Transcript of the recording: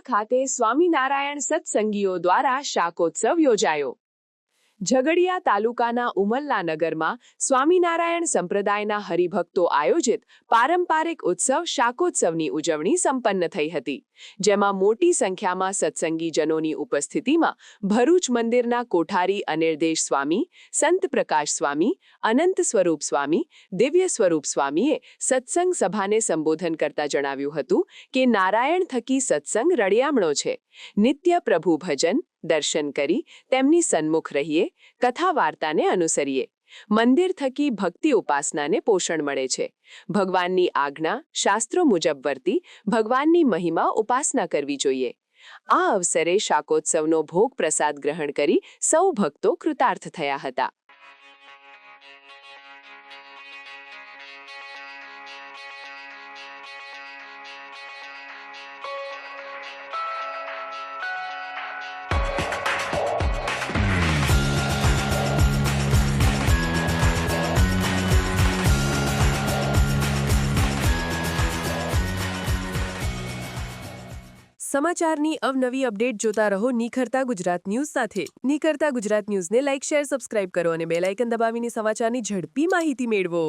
ઝઘડિયા ખાતે સ્વામિનારાયણ સત્સંગીઓ દ્વારા શાકોત્સવ યોજાયો। ઝઘડિયા તાલુકાના ઉમલ્લા નગરમાં સ્વામિનારાયણ સંપ્રદાયના હરિભક્તો આયોજિત પારંપરિક ઉત્સવ શાકોત્સવની ઉજવણી સંપન્ન થઈ હતી, જેમાં મોટી સંખ્યામાં સત્સંગીજનોની ઉપસ્થિતિમાં ભરૂચ મંદિરના કોઠારી અનિર્દેશ સ્વામી, સંત પ્રકાશ સ્વામી, અનંત સ્વરૂપ સ્વામી, દિવ્ય સ્વરૂપ સ્વામીએ સત્સંગ સભાને સંબોધન કરતા જણાવ્યું હતું કે નારાયણ થકી સત્સંગ રળિયામણો છે। નિત્ય પ્રભુ ભજન દર્શન કરી તેમની સન્મુખ રહીએ, કથા વાર્તાને અનુસરીએ। મંદિર થકી ભક્તિ ઉપાસનાને પોષણ મળે છે। ભગવાનની આજ્ઞા શાસ્ત્રો મુજબ વર્તી ભગવાનની મહિમા ઉપાસના કરવી જોઈએ। આ અવસરે શાકોત્સવનો ભોગ પ્રસાદ ગ્રહણ કરી સૌ ભક્તો કૃતાર્થ થયા હતા। સમાચારની અવનવી અપડેટ જોતા રહો નિખરતા ગુજરાત ન્યૂઝ સાથે। નિખરતા ગુજરાત ન્યૂઝને લાઇક, શેર, સબસ્ક્રાઇબ કરો અને બેલ આઇકન દબાવીને સમાચારની ઝડપી માહિતી મેળવો।